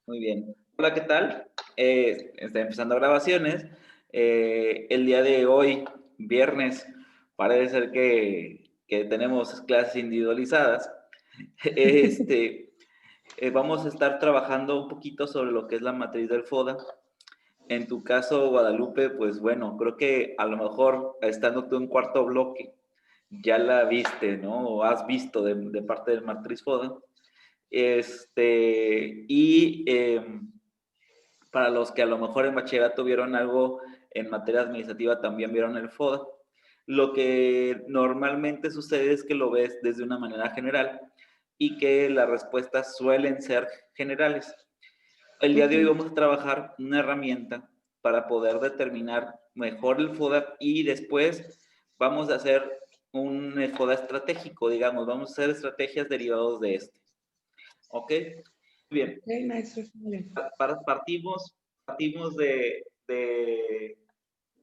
Muy bien. Hola, ¿qué tal? Está empezando grabaciones. El día de hoy, viernes, parece ser que tenemos clases individualizadas. Este, Vamos a estar trabajando un poquito sobre lo que es la matriz del FODA. En tu caso, Guadalupe, pues bueno, creo que a lo mejor estando tú en cuarto bloque, ya la viste, ¿no? O has visto de parte del matriz FODA. Y para los que a lo mejor en bachillerato vieron algo en materia administrativa, también vieron el FODA. Lo que normalmente sucede es que lo ves desde una manera general y que las respuestas suelen ser generales. El día de hoy Ujú. vamos a trabajar una herramienta para poder determinar mejor el FODA y después vamos a hacer un FODA estratégico, digamos, vamos a hacer estrategias derivadas de este. ¿Ok? Bien, Ok, maestro, está muy bien. partimos de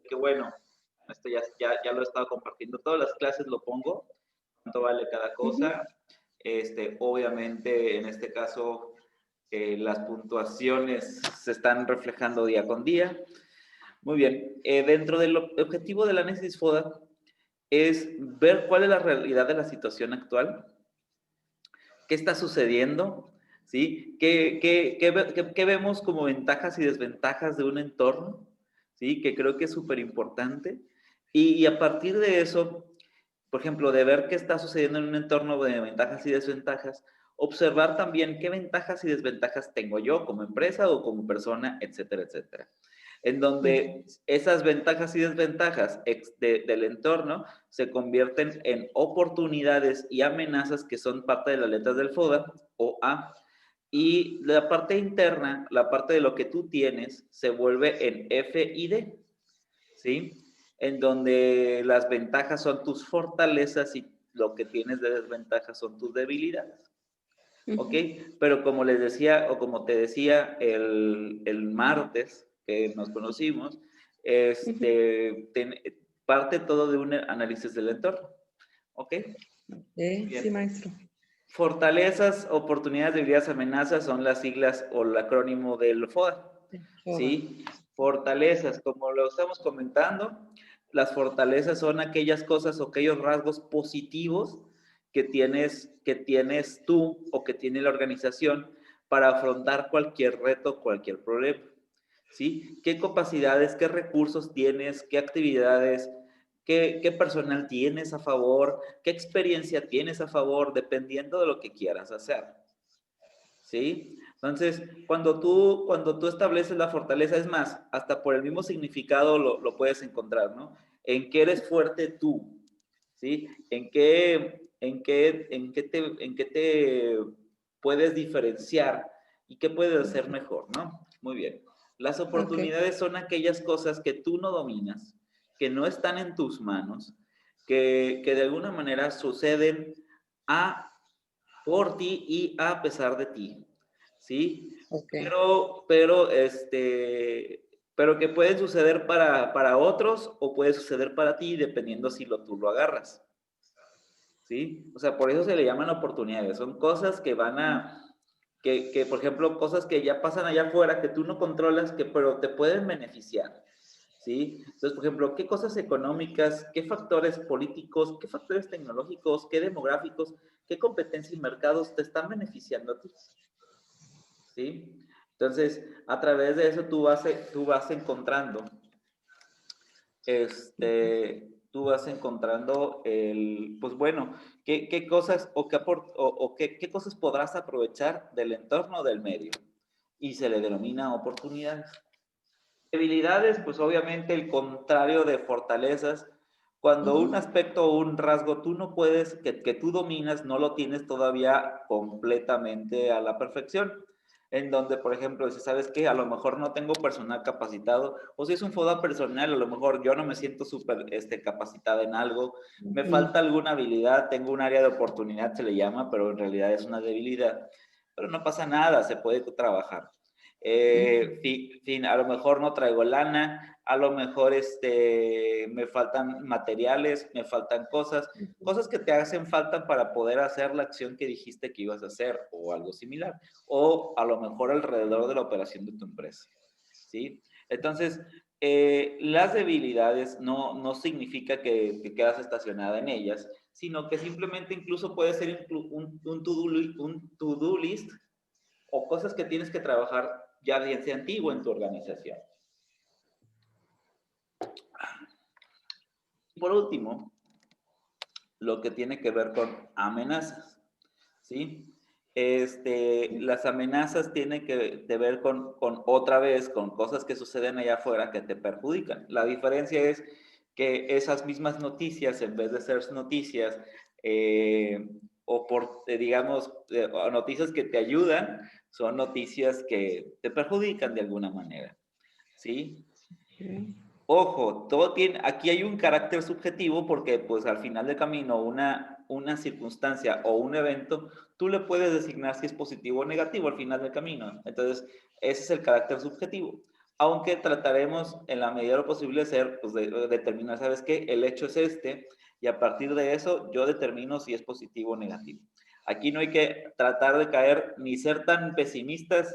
que, bueno, esto ya lo he estado compartiendo. Todas las clases lo pongo, cuánto vale cada Ujú. cosa. Obviamente, en este caso, las puntuaciones se están reflejando día con día. Muy bien. Dentro del objetivo del análisis FODA es ver cuál es la realidad de la situación actual, qué está sucediendo, ¿sí? ¿Qué vemos como ventajas y desventajas de un entorno? ¿Sí? Que creo que es súper importante. Y a partir de eso, por ejemplo, de ver qué está sucediendo en un entorno de ventajas y desventajas, observar también qué ventajas y desventajas tengo yo como empresa o como persona, etcétera, etcétera. En Ujú. donde esas ventajas y desventajas del entorno se convierten en oportunidades y amenazas que son parte de las letras del FODA o A. Y la parte interna, la parte de lo que tú tienes, se vuelve en F y D, ¿sí? En donde las ventajas son tus fortalezas y lo que tienes de desventajas son tus debilidades. ¿Ok? Ujú. Pero como les decía, o como te decía el martes que nos conocimos, Ujú. parte todo de un análisis del entorno. ¿Ok? Sí, Bien. maestro. Fortalezas, oportunidades, debilidades, amenazas son las siglas o el acrónimo del FODA. Toda. ¿Sí? Fortalezas, como lo estamos comentando, las fortalezas son aquellas cosas o aquellos rasgos positivos que tienes tú o que tiene la organización para afrontar cualquier reto, cualquier problema. ¿Sí? ¿Qué capacidades, qué recursos tienes, qué actividades, qué personal tienes a favor, qué experiencia tienes a favor, dependiendo de lo que quieras hacer? ¿Sí? Entonces, cuando tú estableces la fortaleza, es más, hasta por el mismo significado lo puedes encontrar, ¿no? En qué eres fuerte tú, ¿sí? En qué te puedes diferenciar y qué puedes hacer mejor, ¿no? Muy bien. Las Ok. oportunidades son aquellas cosas que tú no dominas, que no están en tus manos, que de alguna manera suceden a por ti y a pesar de ti, ¿sí? Ok. Pero que pueden suceder para otros o puede suceder para ti dependiendo si tú lo agarras, ¿sí? O sea, por eso se le llaman oportunidades. Son cosas que por ejemplo, cosas que ya pasan allá afuera que tú no controlas, pero te pueden beneficiar, ¿sí? Entonces, por ejemplo, ¿qué cosas económicas, qué factores políticos, qué factores tecnológicos, qué demográficos, qué competencia y mercados te están beneficiando a ti? ¿Sí? Entonces, a través de eso tú vas encontrando, pues bueno, qué cosas qué cosas podrás aprovechar del entorno del medio. Y se le denomina oportunidades. Debilidades, pues obviamente el contrario de fortalezas. Cuando un Ujú. aspecto o un rasgo tú no puedes, que tú dominas, no lo tienes todavía completamente a la perfección. En donde, por ejemplo, si sabes que a lo mejor no tengo personal capacitado, o si es un FODA personal, a lo mejor yo no me siento súper capacitada en algo, me Ujú. falta alguna habilidad, tengo un área de oportunidad, se le llama, pero en realidad es una debilidad. Pero no pasa nada, se puede trabajar. A lo mejor no traigo lana, a lo mejor me faltan materiales, me faltan cosas que te hacen falta para poder hacer la acción que dijiste que ibas a hacer o algo similar, o a lo mejor alrededor de la operación de tu empresa, ¿sí? Entonces, las debilidades no significa que quedas estacionada en ellas, sino que simplemente incluso puede ser un to-do list o cosas que tienes que trabajar ya bien sea antiguo en tu organización. Por último, lo que tiene que ver con amenazas, ¿sí? Las amenazas tienen que ver con otra vez, con cosas que suceden allá afuera que te perjudican. La diferencia es que esas mismas noticias, en vez de ser noticias, digamos, noticias que te ayudan, son noticias que te perjudican de alguna manera, ¿sí? Okay. Ojo, aquí hay un carácter subjetivo porque pues al final del camino una circunstancia o un evento, tú le puedes designar si es positivo o negativo al final del camino. Entonces, ese es el carácter subjetivo. Aunque trataremos en la medida de lo posible de determinar, ¿sabes qué? El hecho es y a partir de eso yo determino si es positivo o negativo. Aquí no hay que tratar de caer ni ser tan pesimistas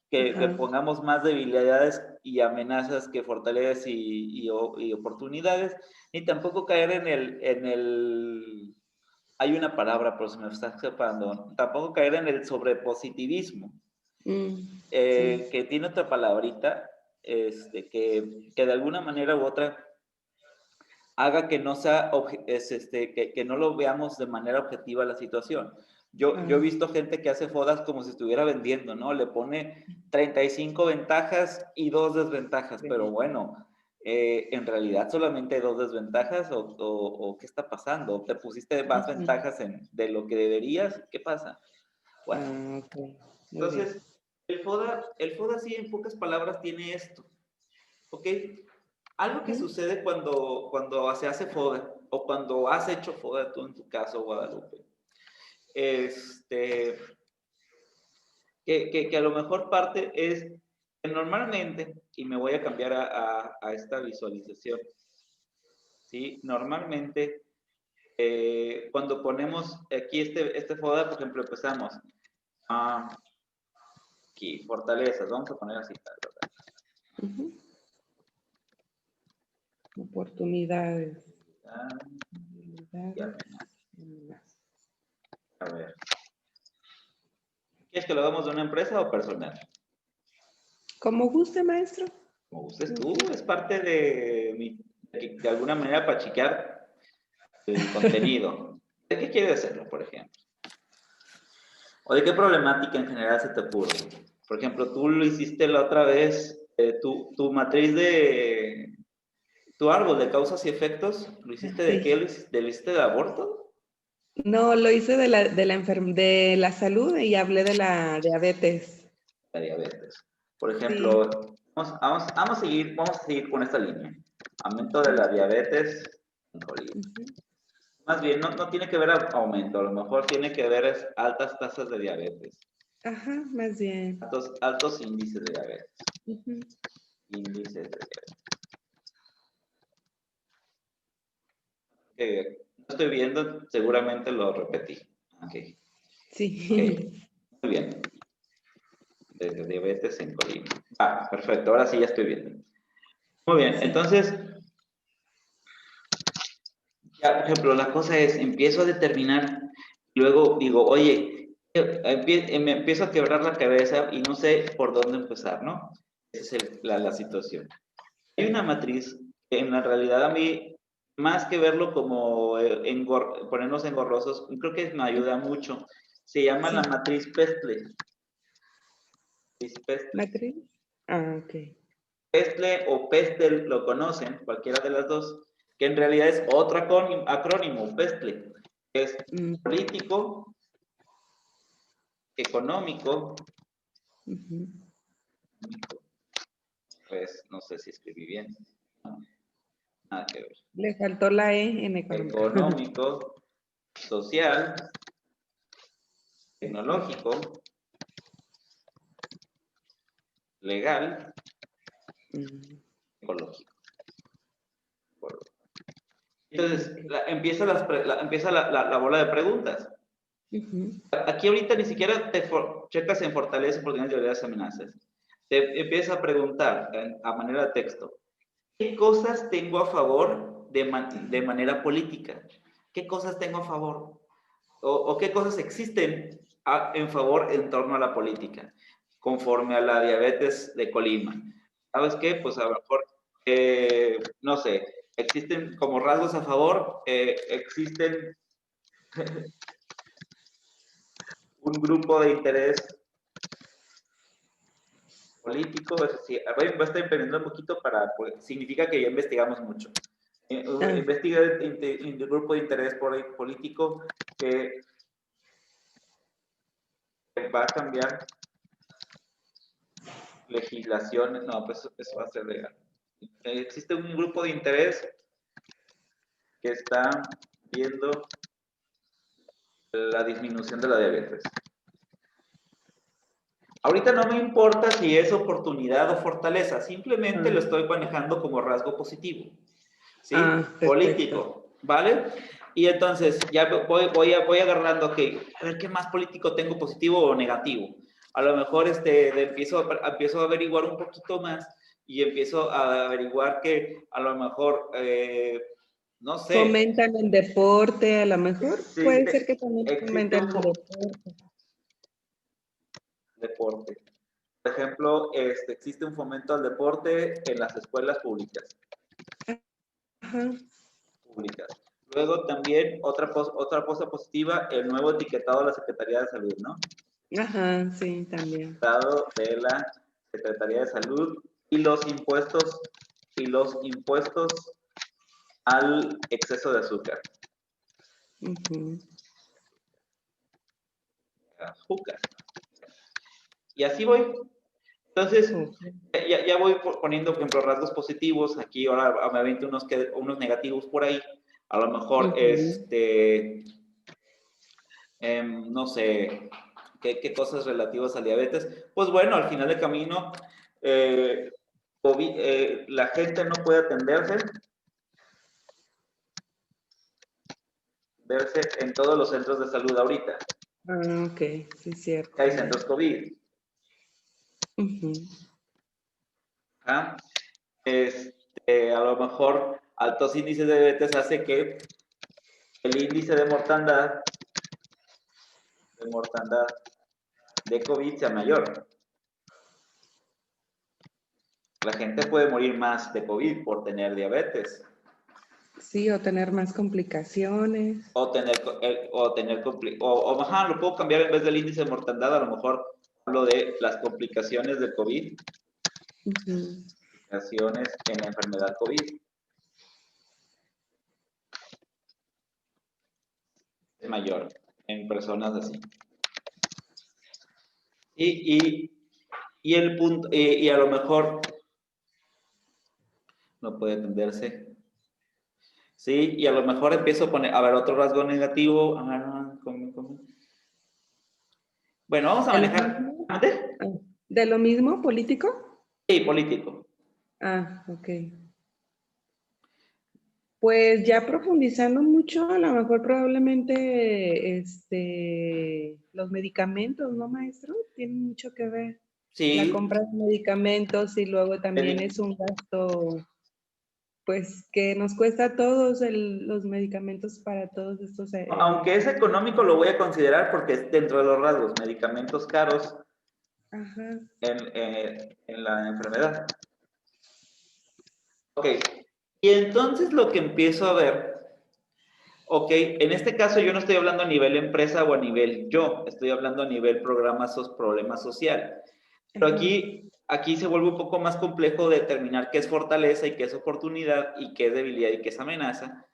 que pongamos más debilidades y amenazas que fortalezas y oportunidades, ni tampoco caer en el hay una palabra, pero se me está escapando, tampoco caer en el sobrepositivismo, Sí. que tiene otra palabrita, que de alguna manera u otra haga que no sea, que no lo veamos de manera objetiva la situación. Yo he visto gente que hace fodas como si estuviera vendiendo, ¿no? Le pone 35 ventajas y 2 desventajas, pero bueno, en realidad solamente hay 2 desventajas o ¿qué está pasando? ¿Te pusiste más ventajas de lo que deberías? ¿Qué pasa? Bueno, Okay. entonces, el FODA sí en pocas palabras tiene esto, ¿ok? Algo que sucede cuando se hace FODA o cuando has hecho FODA tú en tu caso, Guadalupe, que a lo mejor parte es que normalmente, y me voy a cambiar a esta visualización, ¿sí? Normalmente, cuando ponemos aquí este FODA, por ejemplo, empezamos aquí, fortalezas, vamos a poner así. Oportunidades. A ver. ¿Quieres que lo hagamos de una empresa o personal? Como guste, maestro. Como gustes tú, es parte de alguna manera para chequear el contenido. ¿De qué quieres hacerlo, por ejemplo? ¿O de qué problemática en general se te ocurre? Por ejemplo, tú lo hiciste la otra vez, tu matriz tu árbol de causas y efectos, ¿lo hiciste de qué? ¿Lo hiciste de aborto? No, lo hice de la salud y hablé de la diabetes. La diabetes. Por ejemplo, vamos a seguir con esta línea. Aumento de la diabetes en Colima. Más bien, no tiene que ver aumento, a lo mejor tiene que ver altas tasas de diabetes. Ajá, más bien. Altos índices de diabetes. Índices de diabetes. No estoy viendo, seguramente lo repetí. Okay. Sí. Okay. Muy bien. De diabetes en Colima. Perfecto, ahora sí ya estoy viendo. Muy bien, entonces, ya, por ejemplo, la cosa es, empiezo a determinar, luego digo, oye, me empiezo a quebrar la cabeza y no sé por dónde empezar, ¿no? Esa es la situación. Hay una matriz que en la realidad a mí, más que verlo como ponernos engorrosos, creo que me ayuda mucho. Se llama la matriz Pestle. ¿Matriz? Ok. Pestle o Pestel lo conocen, cualquiera de las dos, que en realidad es otro acrónimo, Pestle, que es político, económico, pues no sé si escribí bien, no, nada que ver. Le faltó la E en económico. Económico, social, tecnológico, legal, ecológico. Entonces, empieza la bola de preguntas. Aquí ahorita ni siquiera te checas en fortalezas, oportunidades, debilidades, amenazas. Te empiezas a preguntar a manera de texto, ¿qué cosas tengo a favor de manera política? ¿Qué cosas tengo a favor? ¿O qué cosas existen en favor en torno a la política? Conforme a la diabetes de Colima. ¿Sabes qué? Pues a lo mejor, no sé, existen como rasgos a favor, existen un grupo de interés político, voy a estar implementando un poquito porque significa que ya investigamos mucho. Investiga el grupo de interés político que va a cambiar legislación, no, pues eso va a ser legal. Existe un grupo de interés que está viendo la disminución de la diabetes. Ahorita no me importa si es oportunidad o fortaleza, simplemente lo estoy manejando como rasgo positivo, ¿sí? Político, ¿vale? Y entonces ya voy agarrando, ok, a ver qué más político tengo, positivo o negativo. A lo mejor empiezo a averiguar un poquito más y empiezo a averiguar que a lo mejor, no sé. Fomentan el deporte, a lo mejor. Puede ser que también fomentan el deporte. Por ejemplo, existe un fomento al deporte en las escuelas públicas. Públicas. Luego también otra cosa positiva, el nuevo etiquetado de la Secretaría de Salud, ¿no? Ajá, sí, también. Etiquetado de la Secretaría de Salud y los impuestos al exceso de azúcar. Azúcar. Y así voy. Entonces, ya voy poniendo, por ejemplo, rasgos positivos. Aquí ahora me avento unos negativos por ahí. A lo mejor, no sé, ¿qué cosas relativas al diabetes? Pues bueno, al final del camino, la gente no puede atenderse, verse en todos los centros de salud ahorita. Ah, ok, sí, es cierto. Hay centros COVID. ¿Ah? A lo mejor altos índices de diabetes hace que el índice de mortandad de COVID sea mayor. La gente puede morir más de COVID por tener diabetes. Sí, o tener más complicaciones. Lo puedo cambiar en vez del índice de mortandad, a lo mejor hablo de las complicaciones del COVID. Complicaciones en la enfermedad COVID. Es mayor en personas así. Y el punto, y a lo mejor no puede atenderse. Sí, y a lo mejor empiezo a poner, a ver, otro rasgo negativo. Bueno, vamos a manejar. ¿De lo mismo, político? Sí, político. Ah, ok. Pues ya profundizando mucho, a lo mejor probablemente los medicamentos, ¿no, maestro? Tienen mucho que ver. Sí. La compra de medicamentos y luego también es un gasto, pues, que nos cuesta a todos los medicamentos para todos estos. Aunque es económico, lo voy a considerar porque es dentro de los rasgos, medicamentos caros. Ajá. En la enfermedad. Ok, y entonces lo que empiezo a ver, ok, en este caso yo no estoy hablando a nivel empresa o a nivel yo, estoy hablando a nivel problema social. Pero aquí se vuelve un poco más complejo determinar qué es fortaleza y qué es oportunidad y qué es debilidad y qué es amenaza.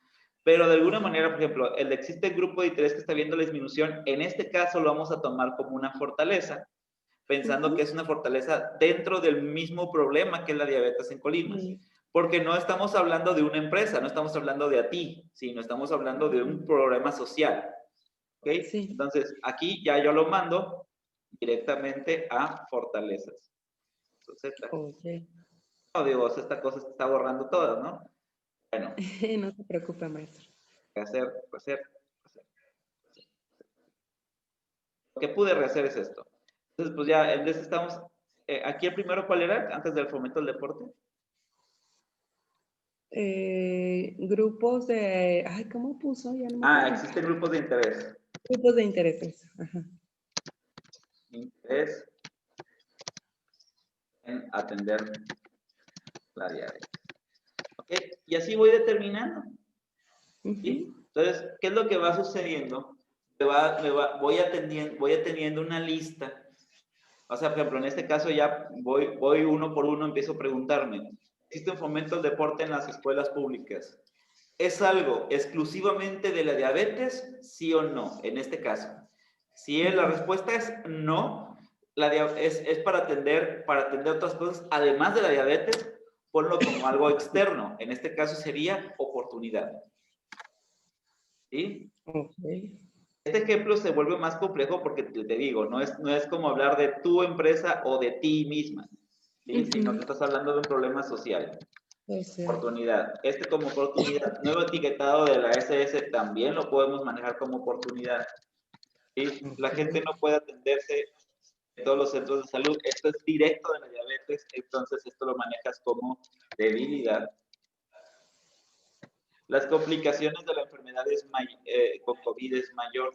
Pero de alguna manera, por ejemplo, existe el grupo de interés que está viendo la disminución, en este caso lo vamos a tomar como una fortaleza, pensando que es una fortaleza dentro del mismo problema que es la diabetes en Colima. Porque no estamos hablando de una empresa, no estamos hablando de a ti, sino estamos hablando de un problema social. ¿Ok? Sí. Entonces, aquí ya yo lo mando directamente a fortalezas. Entonces, Ok. no digo, esta cosa se está borrando todas, ¿no? Bueno, No se preocupe, maestro. rehacer. Lo que pude rehacer es esto. Entonces, pues ya, en este estamos, aquí el primero, ¿cuál era? Antes del fomento del deporte. Grupos de, ay, ¿cómo puso? Ya no me acuerdo. Existen grupos de interés. Grupos de intereses. Ajá. Interés en atender la diabetes. ¿Ok? Y así voy determinando. ¿Sí? Entonces, ¿qué es lo que va sucediendo? Voy atendiendo una lista. O sea, por ejemplo, en este caso ya voy uno por uno, empiezo a preguntarme, ¿existe un fomento al deporte en las escuelas públicas? ¿Es algo exclusivamente de la diabetes? ¿Sí o no? En este caso. Si la respuesta es no, es para atender otras cosas, además de la diabetes, ponlo como algo externo. En este caso sería oportunidad. ¿Sí? Okay. Este ejemplo se vuelve más complejo porque te digo, no es como hablar de tu empresa o de ti misma, ¿sí? Sino que estás hablando de un problema social. Oportunidad. Como oportunidad. Nuevo etiquetado de la SS también lo podemos manejar como oportunidad. ¿Sí? La gente no puede atenderse en todos los centros de salud. Esto es directo de la diabetes, entonces esto lo manejas como debilidad. Las complicaciones de la enfermedad con COVID es mayor.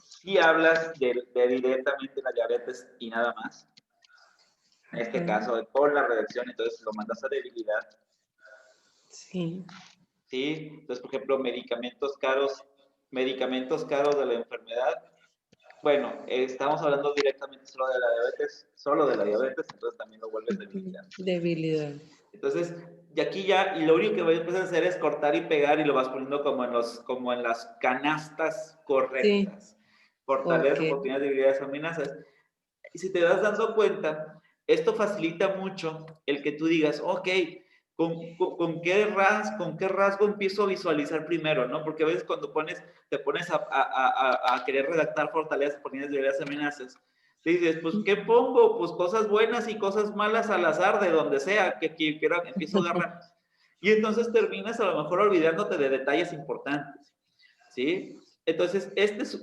Si hablas de directamente la diabetes y nada más, en este caso por la redacción, entonces lo mandas a debilidad. Sí. ¿Sí? Entonces, por ejemplo, medicamentos caros de la enfermedad. Bueno, estamos hablando directamente solo de la diabetes, entonces también lo vuelves debilidad. Debilidad. Entonces, y lo único que voy a empezar a hacer es cortar y pegar y lo vas poniendo como en las canastas correctas. Sí. Fortalezas, oportunidades, debilidades, amenazas. Y si te vas dando cuenta, esto facilita mucho el que tú digas, ok, ¿con qué rasgo empiezo a visualizar primero, ¿no? Porque a veces cuando te pones a querer redactar fortalezas, oportunidades, debilidades, amenazas, te dices, pues, ¿qué pongo? Pues cosas buenas y cosas malas al azar, de donde sea, que empiezo a agarrar. Y entonces terminas a lo mejor olvidándote de detalles importantes, ¿sí? Entonces,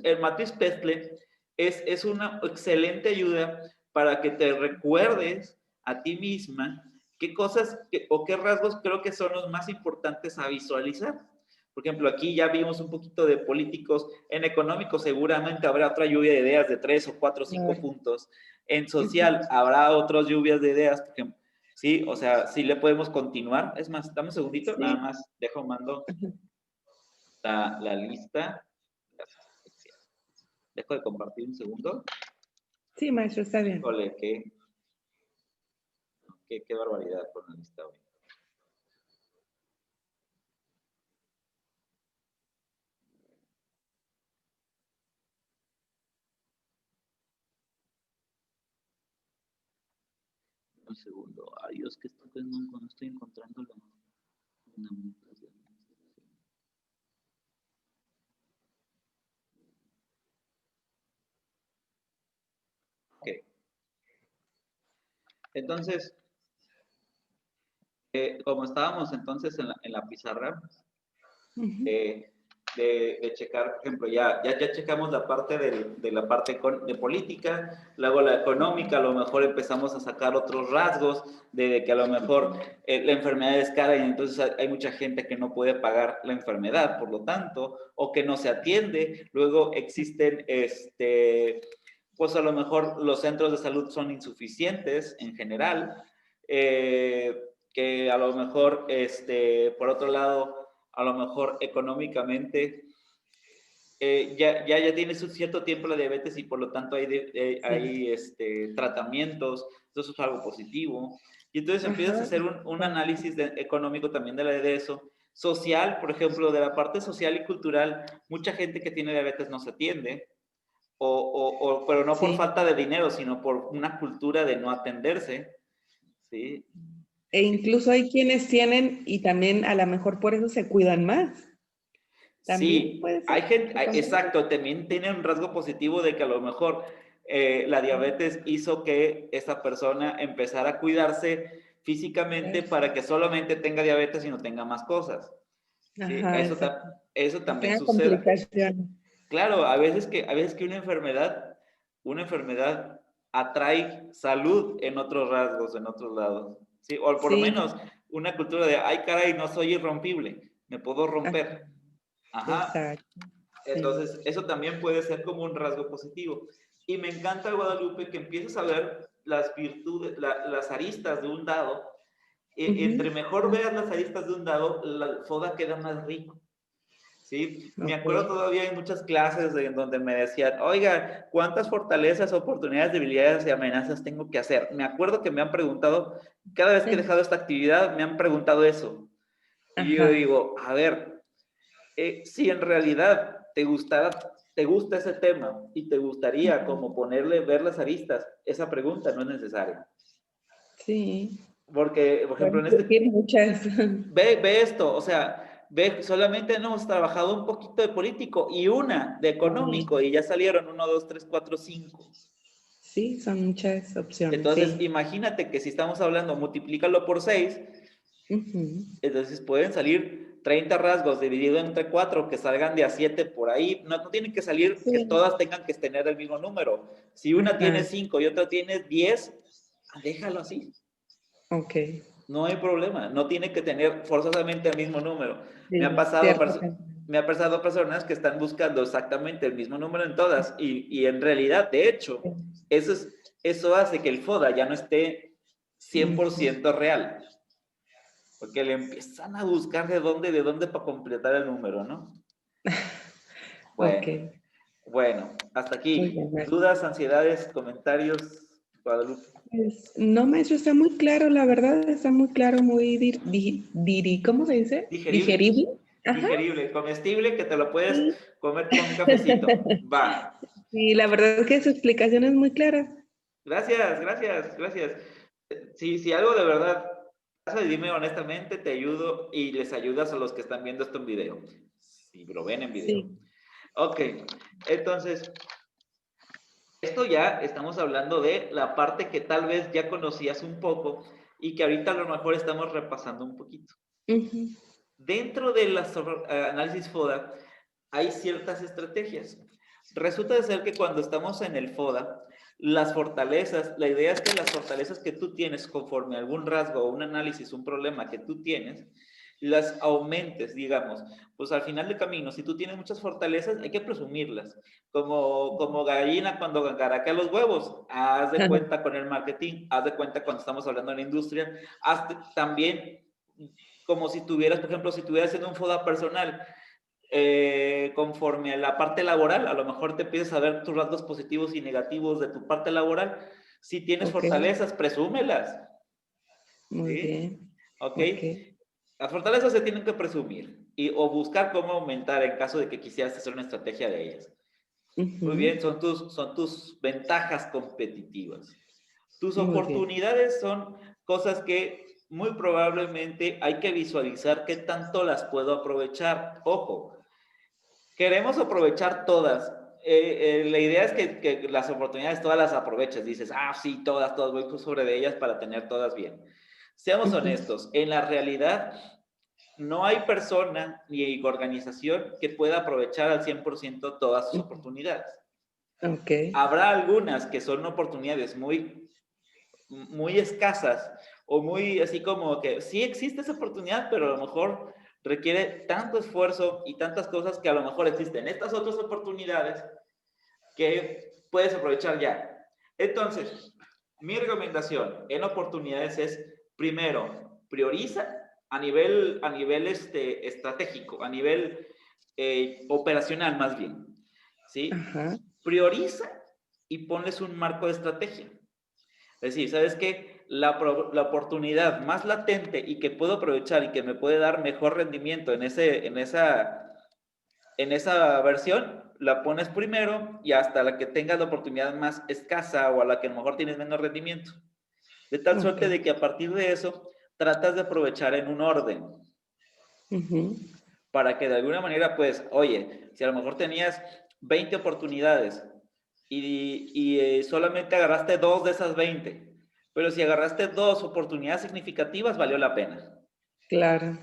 el matriz Pestle es una excelente ayuda para que te recuerdes a ti misma qué cosas o qué rasgos creo que son los más importantes a visualizar. Por ejemplo, aquí ya vimos un poquito de políticos. En económico seguramente habrá otra lluvia de ideas de 3 o 4 o 5 puntos. En social habrá otras lluvias de ideas, por ejemplo. Sí, o sea, sí le podemos continuar. Es más, dame un segundito, sí. Nada más mando la lista. Dejo de compartir un segundo. Sí, maestro, está bien. Híjole, qué barbaridad con la lista hoy. Un segundo. Ay, Dios, que no estoy encontrando la... Ok. Entonces, como estábamos entonces en la pizarra, de checar, por ejemplo, ya checamos la parte de la parte de política, luego la económica, a lo mejor empezamos a sacar otros rasgos de que a lo mejor la enfermedad es cara y entonces hay mucha gente que no puede pagar la enfermedad, por lo tanto, o que no se atiende. Luego existen, pues a lo mejor los centros de salud son insuficientes en general, que a lo mejor, por otro lado, a lo mejor económicamente, ya tienes un cierto tiempo la diabetes y por lo tanto hay tratamientos, entonces es algo positivo. Y entonces empiezas a hacer un análisis económico también de eso. Social, por ejemplo, de la parte social y cultural, mucha gente que tiene diabetes no se atiende, pero no por falta de dinero, sino por una cultura de no atenderse, ¿sí? E incluso hay quienes tienen y también a lo mejor por eso se cuidan más. ¿También sí, puede ser? Hay gente, exacto, también tiene un rasgo positivo de que a lo mejor la diabetes hizo que esa persona empezara a cuidarse físicamente para que solamente tenga diabetes y no tenga más cosas. ¿Sí? Ajá, exacto. Eso No también tenga sucede. complicaciones. Claro, a veces que una enfermedad atrae salud en otros rasgos, en otros lados. ¿Sí? O por lo Sí, menos una cultura de, ay, caray, no soy irrompible, me puedo ajá, romper. Ajá. exacto. Sí. Entonces, eso también puede ser como un rasgo positivo. Y me encanta, Guadalupe, que empieces a ver las virtudes, las aristas de un dado. Entre Ujú. mejor veas las aristas de un dado, la foda queda más rico. ¿Sí? Me Ok. acuerdo todavía en muchas clases en donde me decían, oiga, ¿cuántas fortalezas, oportunidades, debilidades y amenazas tengo que hacer? Me acuerdo que me han preguntado, cada vez que he dejado esta actividad, me han preguntado eso. Y yo Ajá. digo, a ver, si en realidad te gusta ese tema y te gustaría como ver las aristas, esa pregunta no es necesaria. Sí. Porque, por ejemplo, Pueden surgir muchas. ve esto, o sea, solamente hemos trabajado un poquito de político y una de económico y ya salieron 1, 2, 3, 4, 5. Sí, son muchas opciones, Entonces, sí. imagínate que si estamos hablando, multiplícalo por 6, Ujú. entonces pueden salir 30 rasgos dividido entre 4 que salgan de a 7 por ahí. No, no tienen que salir que Sí. todas tengan que tener el mismo número. Si una tiene Ajá. 5 y otra tiene 10, déjalo así. Ok. No hay problema, no tiene que tener forzosamente el mismo número. Me ha Sí, pasado, cierto. me ha pasado personas que están buscando exactamente el mismo número en todas y en realidad, de hecho, eso hace que el FODA ya no esté cien por Ujú. ciento real, porque le empiezan a buscar de dónde para completar el número, ¿no? Ok. Bueno, bueno, hasta Muy aquí. bien, maestro. ¿Dudas, ansiedades, comentarios, Guadalupe? Pues, no, maestro, está muy claro, la verdad, está muy claro, muy ¿cómo se dice? Digerible, Digerible. Ajá. digerible, comestible, que te lo puedes Sí. comer con un cafecito. Va. Sí, la verdad es que su explicación es muy clara. Gracias, gracias, gracias. Si algo de verdad pasa, dime honestamente, te ayudo y les ayudas a los que están viendo esto en video. Si lo ven en video. Sí. Ok, entonces, esto ya estamos hablando de la parte que tal vez ya conocías un poco y que ahorita a lo mejor estamos repasando un poquito. Ujú. Dentro de las análisis FODA hay ciertas estrategias. Resulta de ser que cuando estamos en el FODA, las fortalezas, la idea es que las fortalezas que tú tienes conforme a algún rasgo o un análisis, un problema que tú tienes, las aumentes, digamos. Pues al final del camino, si tú tienes muchas fortalezas, hay que presumirlas. Como gallina cuando garacea los huevos, haz de cuenta con el marketing, haz de cuenta cuando estamos hablando de la industria, también como si tuvieras, por ejemplo, si estuvieras haciendo un FODA personal, conforme a la parte laboral, a lo mejor te empiezas a ver tus rasgos positivos y negativos de tu parte laboral. Si tienes Ok, fortalezas, presúmelas. muy ¿Sí? bien. ¿Ok? Ok. Las fortalezas se tienen que presumir o buscar cómo aumentar en caso de que quisieras hacer una estrategia de ellas. Muy Ujú. bien, son tus ventajas competitivas. Tus Muy bien. oportunidades son cosas que muy probablemente hay que visualizar qué tanto las puedo aprovechar. Ojo, queremos aprovechar todas. La idea es que las oportunidades todas las aproveches. Dices, sí, todas, voy sobre de ellas para tener todas bien. Seamos Ujú. honestos, en la realidad no hay persona ni organización que pueda aprovechar al 100% todas sus Ujú. oportunidades. Ok. Habrá algunas que son oportunidades muy, muy escasas o muy así como que sí existe esa oportunidad, pero a lo mejor requiere tanto esfuerzo y tantas cosas que a lo mejor existen estas otras oportunidades que puedes aprovechar ya. Entonces, mi recomendación en oportunidades es, primero, prioriza a nivel estratégico, a nivel operacional más bien, ¿sí? Ajá. Prioriza y ponles un marco de estrategia. Es decir, ¿sabes qué? La oportunidad más latente y que puedo aprovechar y que me puede dar mejor rendimiento en esa versión, la pones primero y hasta la que tengas la oportunidad más escasa o a la que a lo mejor tienes menos rendimiento. De tal Ok. suerte de que a partir de eso tratas de aprovechar en un orden Ujú. para que de alguna manera, pues, oye, si a lo mejor tenías 20 oportunidades y solamente agarraste 2 de esas 20. Pero si agarraste 2 oportunidades significativas, valió la pena. Claro.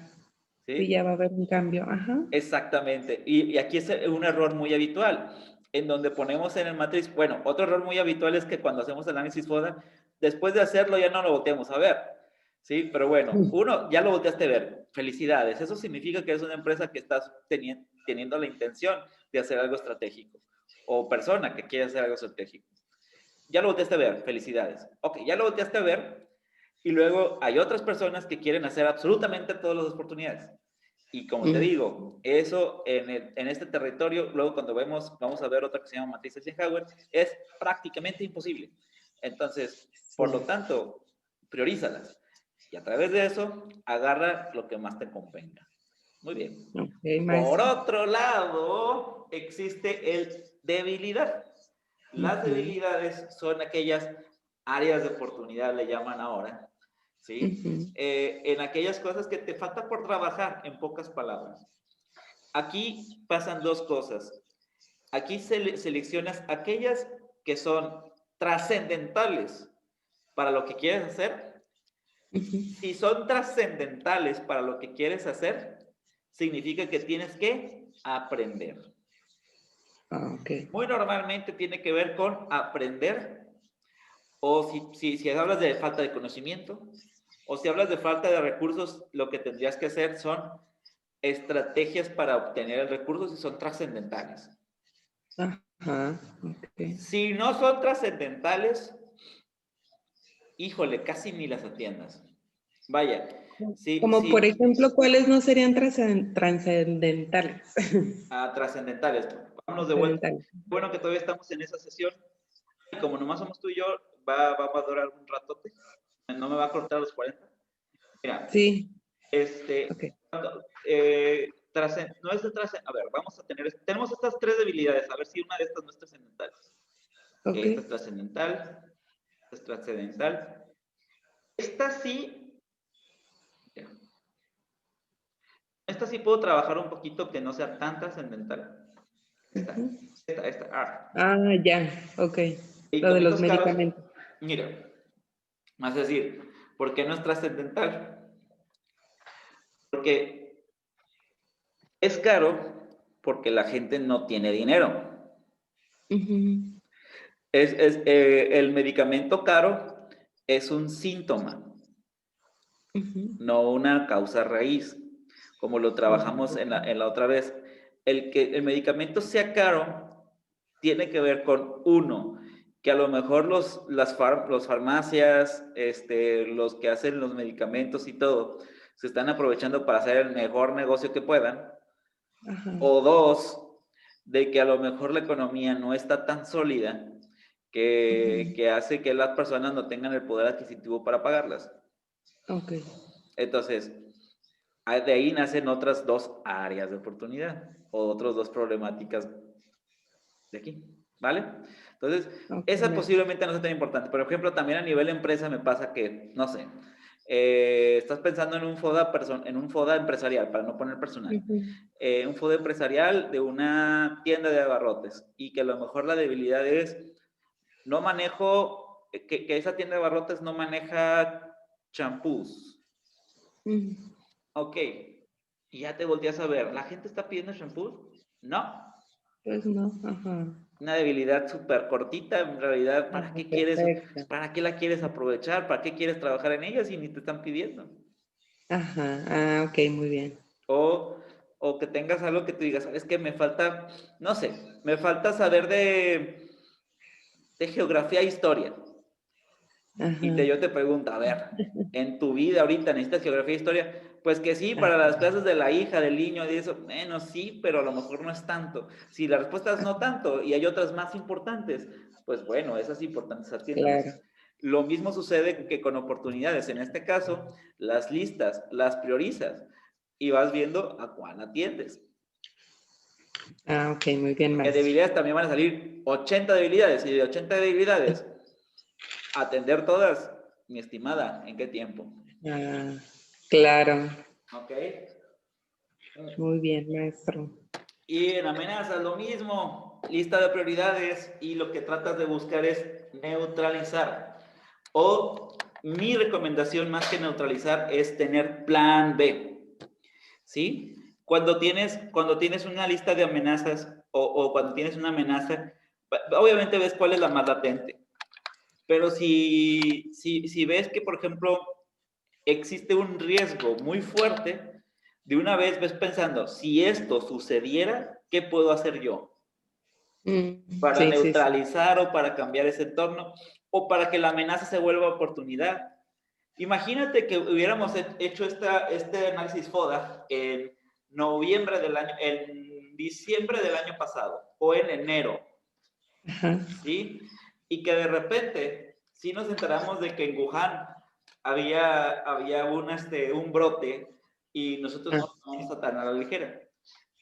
Sí, ¿Sí? ya va a haber un cambio. Ajá. Exactamente. Y aquí es un error muy habitual, en donde ponemos en el matriz, bueno, otro error muy habitual es que cuando hacemos el análisis FODA, después de hacerlo ya no lo volteamos a ver. Sí, pero bueno, uno, ya lo volteaste a ver. Felicidades. Eso significa que es una empresa que estás teniendo la intención de hacer algo estratégico. O persona que quiere hacer algo estratégico. Ya lo volteaste a ver. Felicidades. Ok, ya lo volteaste a ver. Y luego hay otras personas que quieren hacer absolutamente todas las oportunidades. Y como te digo, eso en este territorio, luego cuando vamos a ver otra que se llama matriz Eisenhower, es prácticamente imposible. Entonces, por lo tanto, priorízalas. Y a través de eso, agarra lo que más te convenga. Muy bien. Okay, Por maestro. otro lado, existe el debilidad. Las debilidades son aquellas áreas de oportunidad, le llaman ahora, ¿sí? En aquellas cosas que te falta por trabajar, en pocas palabras. Aquí pasan dos cosas. Aquí seleccionas aquellas que son trascendentales para lo que quieres hacer. Si son trascendentales para lo que quieres hacer, significa que tienes que aprender. Okay. Muy normalmente tiene que ver con aprender, o si hablas de falta de conocimiento, o si hablas de falta de recursos, lo que tendrías que hacer son estrategias para obtener el recurso si son trascendentales. Ajá, okay. Si no son trascendentales, híjole, casi ni las atiendas. Vaya, Como por ejemplo, ¿cuáles no serían trascendentales? trascendentales. Vámonos de vuelta. Trascendentales. Bueno que todavía estamos en esa sesión. Y como nomás somos tú y yo, va a durar un ratote. No me va a cortar los 40. Mira, Sí. okay. No es de trascendentales. A ver, tenemos estas tres debilidades. A ver si una de estas no es trascendental. Okay. Esta es trascendental. Esta es trascendental. Esta sí. Esta sí puedo trabajar un poquito que no sea tan trascendental. Esta. Ya, ok. Y Lo de los comienzos caros, medicamentos. mira, más decir, ¿por qué no es trascendental? Porque es caro porque la gente no tiene dinero. El medicamento caro es un síntoma, no una causa raíz, como lo trabajamos en la otra vez. Que el medicamento sea caro tiene que ver con uno, que a lo mejor los farmacias, los que hacen los medicamentos y todo, se están aprovechando para hacer el mejor negocio que puedan. O dos, de que a lo mejor la economía no está tan sólida que hace que las personas no tengan el poder adquisitivo para pagarlas. Ok. Entonces, de ahí nacen otras dos áreas de oportunidad o otras dos problemáticas de aquí, ¿vale? Entonces, esa posiblemente no sea tan importante. Por ejemplo, también a nivel empresa me pasa que, no sé, estás pensando en un FODA empresarial, para no poner personal, un FODA empresarial de una tienda de abarrotes y que a lo mejor la debilidad es, no manejo, que esa tienda de abarrotes no maneja champús. Ok, y ya te volteas a ver, ¿la gente está pidiendo champús? No. Pues no, ajá. Una debilidad súper cortita, en realidad, ¿para qué la quieres aprovechar? ¿Para qué quieres trabajar en ella si ni te están pidiendo? Ajá, ok, muy bien. O que tengas algo que tú digas, ¿sabes qué? Me falta, no sé, me falta saber de geografía e historia. Y yo te pregunto, a ver, en tu vida ahorita necesitas geografía e historia, pues que sí, para las clases de la hija, del niño, y eso, menos sí, pero a lo mejor no es tanto. Si la respuesta es no tanto y hay otras más importantes, pues bueno, esas importantes atiéndelas. Claro. Lo mismo sucede que con oportunidades. En este caso, las listas, las priorizas y vas viendo a cuál atiendes. Ok, muy bien, Porque maestro. debilidades también van a salir 80 debilidades y de 80 debilidades, atender todas, mi estimada, ¿en qué tiempo? Claro. Ok. Muy bien, maestro. Y en amenazas, lo mismo. lista de prioridades y lo que tratas de buscar es neutralizar. O mi recomendación más que neutralizar es tener plan B, ¿sí? Cuando tienes una lista de amenazas o cuando tienes una amenaza, obviamente ves cuál es la más latente. Pero si ves que, por ejemplo, existe un riesgo muy fuerte, de una vez ves pensando, si esto sucediera, ¿qué puedo hacer yo? Para Sí, sí, sí. neutralizar o para cambiar ese entorno, o para que la amenaza se vuelva oportunidad. Imagínate que hubiéramos hecho este análisis FODA en noviembre del año, en diciembre del año pasado, o en enero, Ajá. ¿sí? Y que de repente, sí nos enteramos de que en Wuhan había un brote y nosotros no lo tomamos tan a la ligera.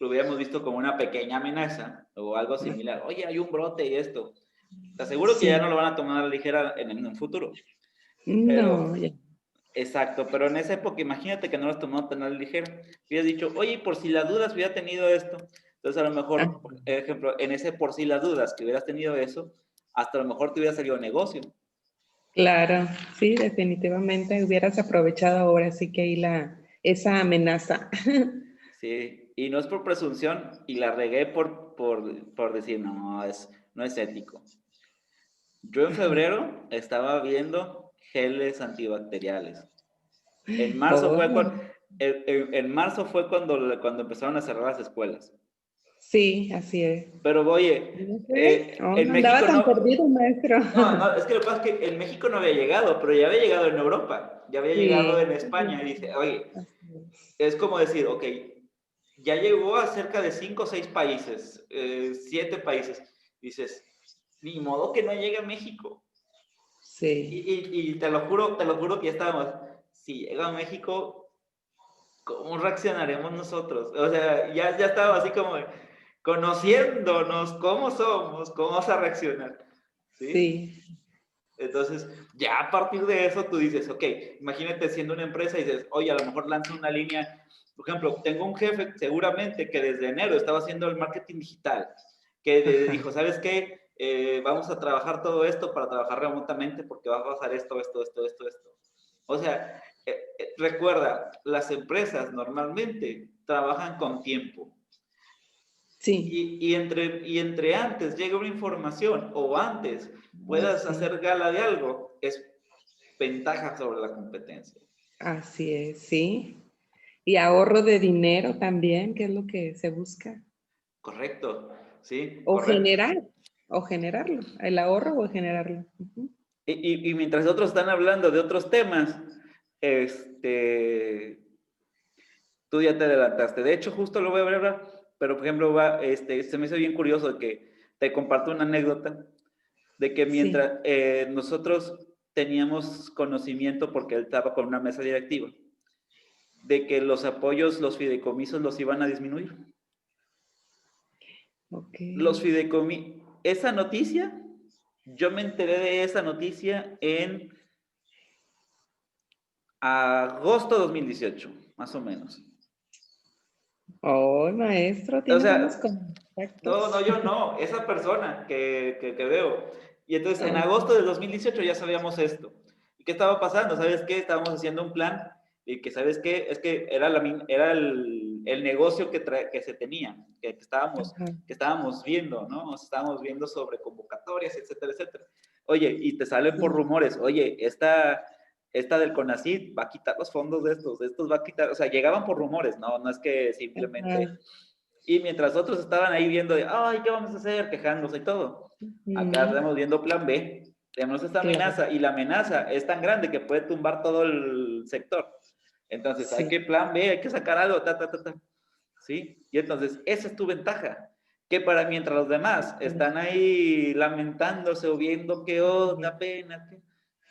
Lo hubiéramos visto como una pequeña amenaza o algo similar. Oye, hay un brote y esto. Te aseguro que ya Sí. no lo van a tomar a la ligera en un futuro. No, Pero, ya. exacto, pero en esa época imagínate que no lo tomado tan a la ligera. Hubieras dicho, oye, por si las dudas hubiera tenido esto. Entonces a lo Ah, mejor, por ejemplo, en ese por si las dudas que hubieras tenido eso, hasta a lo mejor te hubiera salido negocio. claro, sí, definitivamente hubieras aprovechado ahora sí que ahí esa amenaza. Sí, y no es por presunción, y la regué por decir, no es ético. Yo en febrero estaba viendo geles antibacteriales. En marzo Oh, fue, en marzo fue cuando empezaron a cerrar las escuelas. sí, así es. Pero oye, ¿No sé? Oh, en no andaba México tan no, perdido, maestro. no, es que lo que pasa es que en México no había llegado, pero ya había llegado en Europa, ya había llegado en Sí, España, y dice, oye, así es. es como decir, ok, ya llegó a cerca de 5 o 6 países, 7 países. Dices, ni modo que no llegue a México. Sí, Y te lo juro que ya estábamos, si llega a México, ¿cómo reaccionaremos nosotros? O sea, ya estaba así como conociéndonos, cómo somos, cómo vas a reaccionar, ¿sí? sí, Entonces, ya a partir de eso tú dices, ok, imagínate siendo una empresa y dices, oye, a lo mejor lanzo una línea. Por ejemplo, tengo un jefe seguramente que desde enero estaba haciendo el marketing digital, que ajá, dijo, ¿sabes qué? Vamos a trabajar todo esto para trabajar remotamente porque va a pasar esto. O sea, recuerda, las empresas normalmente trabajan con tiempo. sí, Y entre antes llega una información o antes puedas sí, hacer gala de algo, es ventaja sobre la competencia. así es, sí. Y ahorro de dinero también, que es lo que se busca. Correcto, sí, O correcto. generar, o generarlo, el ahorro o generarlo. Ujú. Y mientras otros están hablando de otros temas, este, tú ya te adelantaste. De hecho, justo lo voy a ver ahora, pero por ejemplo, se me hizo bien curioso que te comparto una anécdota de que Sí, mientras nosotros teníamos conocimiento, porque él estaba con una mesa directiva, de que los apoyos, los fideicomisos los iban a disminuir. ok. Los fideicomisos, esa noticia, yo me enteré de esa noticia en agosto de 2018, más o menos. Oh, maestro, O tiene buenos sea, no, contactos. yo no, esa persona que veo. Y entonces en Ok, agosto del 2018 ya sabíamos esto. ¿Y qué estaba pasando? ¿Sabes qué? Estábamos haciendo un plan y que, ¿sabes qué? Es que era el negocio que se tenía, ajá. que estábamos viendo, ¿no? Estábamos viendo sobre convocatorias, etcétera, etcétera. Oye, y te salen por Sí, rumores, oye, esta del CONACYT va a quitar los fondos de estos va a quitar, o sea, llegaban por rumores, no es que simplemente. ajá. Y mientras otros estaban ahí viendo, ay, ¿qué vamos a hacer? Quejándose y todo. Acá Mm, estamos viendo plan B. Tenemos esta claro, amenaza y la amenaza es tan grande que puede tumbar todo el sector. Entonces, hay que sí. plan B, hay que sacar algo, ¿sí? Y entonces, esa es tu ventaja. Que para mientras los demás están ahí lamentándose o viendo qué onda, pena,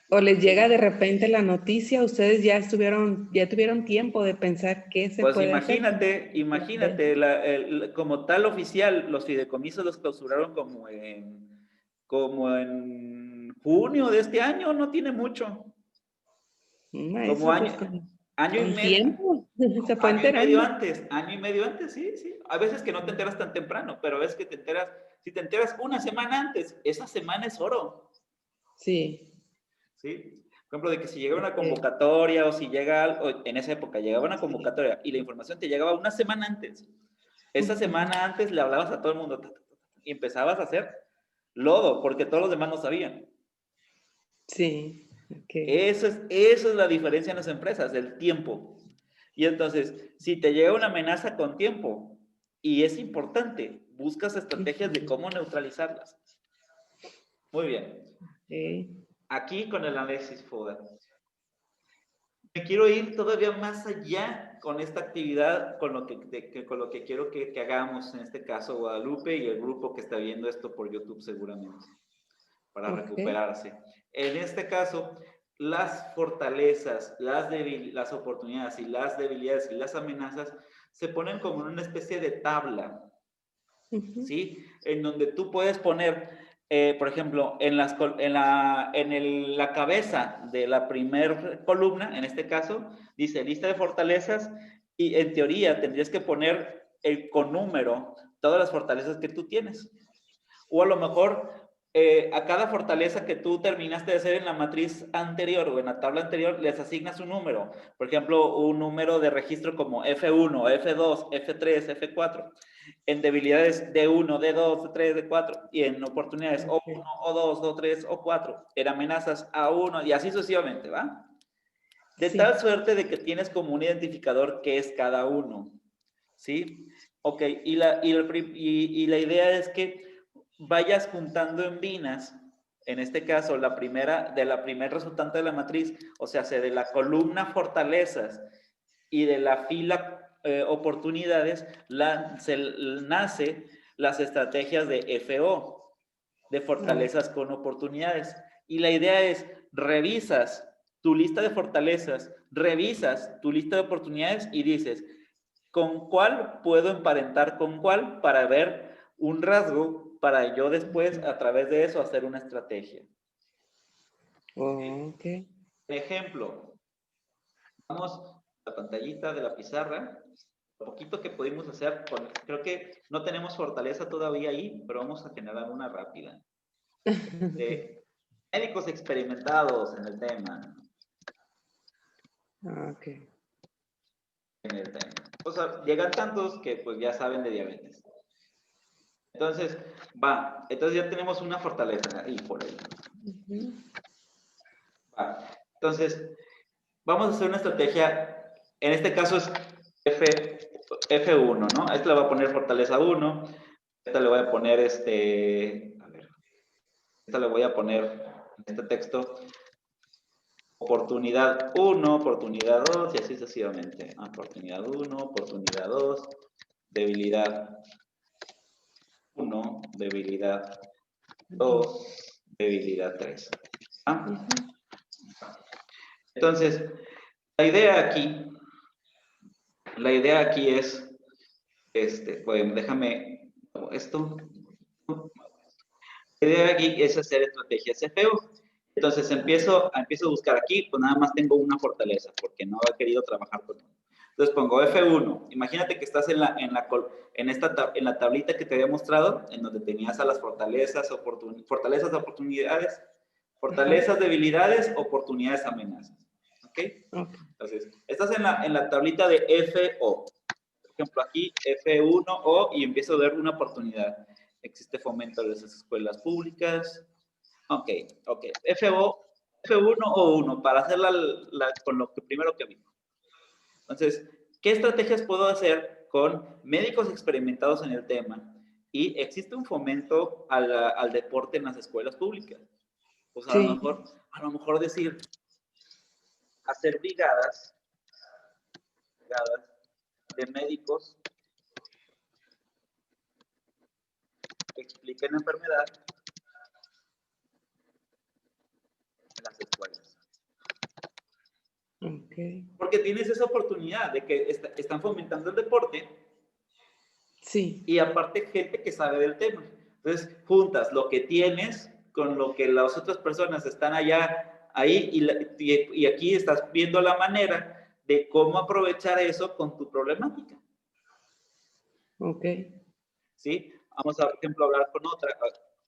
O les llega ¿sí? de repente la noticia, ustedes ya tuvieron tiempo de pensar qué se Pues puede hacer. imagínate, como tal oficial, los fideicomisos los clausuraron como en junio de este año, no tiene mucho, como Maestro, pues año y con medio, tiempo se fue año y medio enterando. antes, año y medio antes, sí, sí. A veces que no te enteras tan temprano, pero a veces que te enteras Si te enteras una semana antes, esa semana es oro. Sí. ¿Sí? Por ejemplo, de que si llega una convocatoria o si llega algo, en esa época llegaba una convocatoria y la información te llegaba una semana antes. Esa semana antes le hablabas a todo el mundo y empezabas a hacer lodo porque todos los demás no sabían. Sí. Eso es la diferencia en las empresas, el tiempo. Y entonces, si te llega una amenaza con tiempo y es importante, buscas estrategias de cómo neutralizarlas. Muy bien. Aquí con el análisis FODA. Me quiero ir todavía más allá con esta actividad, con lo que quiero que hagamos, en este caso Guadalupe y el grupo que está viendo esto por YouTube seguramente, para recuperarse. En este caso, las fortalezas, las oportunidades y las debilidades y las amenazas se ponen como en una especie de tabla, ¿sí? En donde tú puedes poner, por ejemplo, en la cabeza de la primer columna, en este caso, dice lista de fortalezas y en teoría tendrías que poner con número todas las fortalezas que tú tienes. O a lo mejor a cada fortaleza que tú terminaste de hacer en la matriz anterior o en la tabla anterior, les asignas un número. Por ejemplo, un número de registro como F1, F2, F3, F4. En debilidades D1, D2, D3, D4. Y en oportunidades O1, O2, O3, O4. En amenazas A1 y así sucesivamente, ¿va? De tal suerte de que tienes como un identificador que es cada uno. ¿Sí? Ok, y la idea es que vayas juntando en binas, en este caso, de la primer resultante de la matriz, o sea, de la columna fortalezas y de la fila oportunidades, nace las estrategias de FO, de fortalezas con oportunidades. Y la idea es, revisas tu lista de fortalezas, revisas tu lista de oportunidades y dices, ¿con cuál puedo emparentar con cuál para ver un rasgo para yo después, a través de eso, hacer una estrategia? Ejemplo, vamos a la pantallita de la pizarra, lo poquito que pudimos hacer, creo que no tenemos fortaleza todavía ahí, pero vamos a generar una rápida. Médicos experimentados en el tema. En el tema. O sea, llegan tantos que pues ya saben de diabetes. Entonces, entonces ya tenemos una fortaleza ahí por ahí. Entonces, vamos a hacer una estrategia, en este caso es F1, ¿no? A esta le voy a poner fortaleza 1, a esta le voy a poner esta le voy a poner en este texto oportunidad 1, oportunidad 2 y así sucesivamente. Oportunidad 1, oportunidad 2, debilidad 1, debilidad 2, debilidad 3. Entonces, la idea aquí es, pues déjame esto. La idea aquí es hacer estrategias FO. Entonces empiezo a buscar aquí, pues nada más tengo una fortaleza, porque no he querido trabajar con uno. Entonces pongo F1. Imagínate que estás en la tablita que te había mostrado, en donde tenías a las fortalezas, oportunidades, fortalezas, debilidades, oportunidades, amenazas. ¿Ok? Entonces, estás en la tablita de FO. Por ejemplo, aquí F1O y empiezo a ver una oportunidad. Existe fomento de las escuelas públicas. Ok. F1 o 1 para hacer con lo primero que vimos. Entonces, ¿qué estrategias puedo hacer con médicos experimentados en el tema? Y existe un fomento al deporte en las escuelas públicas. Pues a lo mejor decir, hacer brigadas de médicos que expliquen la enfermedad en las escuelas. Porque tienes esa oportunidad de que están fomentando el deporte y aparte gente que sabe del tema. Entonces, juntas lo que tienes con lo que las otras personas están ahí y aquí estás viendo la manera de cómo aprovechar eso con tu problemática. ¿Sí? vamos a, por ejemplo, hablar con otra,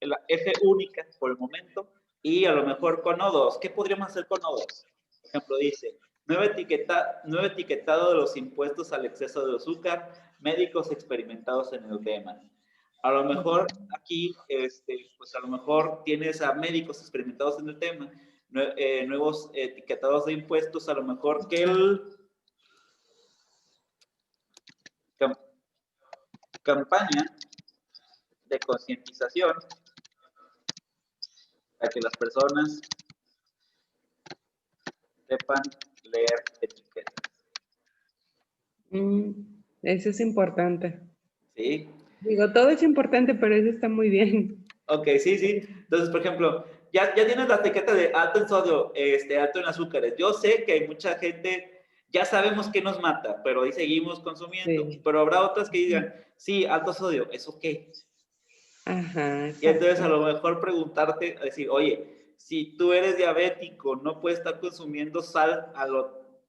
la F única por el momento, y a lo mejor con O2. ¿Qué podríamos hacer con O2? Por ejemplo, dice, nuevo etiquetado de los impuestos al exceso de azúcar, médicos experimentados en el tema. A lo mejor aquí, pues a lo mejor tienes a médicos experimentados en el tema, nuevos etiquetados de impuestos, a lo mejor que campaña de concientización para que las personas sepan leer etiquetas. Eso es importante. ¿Sí? Digo, todo es importante, pero eso está muy bien. Ok, sí, sí. Entonces, por ejemplo, ya tienes la etiqueta de alto en sodio, alto en azúcares. Yo sé que hay mucha gente, ya sabemos que nos mata, pero ahí seguimos consumiendo. Sí. Pero habrá otras que digan, sí, alto sodio, ¿eso qué? Ajá, Y entonces a exacto. lo mejor preguntarte, decir, oye, si tú eres diabético, no puedes estar consumiendo sal a lo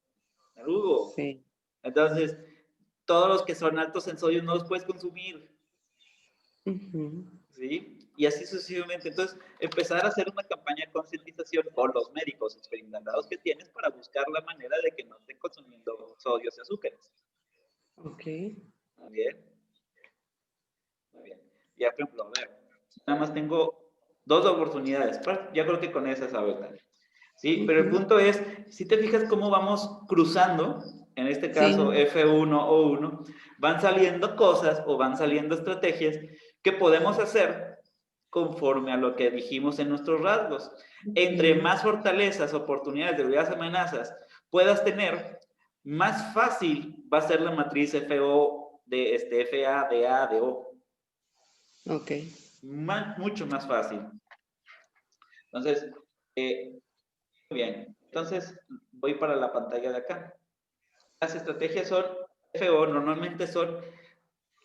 tarugo. Sí. Entonces, todos los que son altos en sodio no los puedes consumir. ¿Sí? Y así sucesivamente. Entonces, empezar a hacer una campaña de concientización con los médicos experimentados que tienes para buscar la manera de que no estén consumiendo sodios y azúcares. Ok. Muy bien. Muy bien. Ya, por ejemplo, a ver, nada más tengo 2 oportunidades. Ya creo que con esas ahorita. ¿Sí? Pero el punto es, si te fijas cómo vamos cruzando, en este caso Sí. F1 o 1, van saliendo cosas o van saliendo estrategias que podemos hacer conforme a lo que dijimos en nuestros rasgos. Entre más fortalezas, oportunidades, debilidades, amenazas puedas tener, más fácil va a ser la matriz FO de FA, de A, de O. Ok. Mucho más fácil. Entonces, muy bien. Entonces, voy para la pantalla de acá. Las estrategias son FO, normalmente son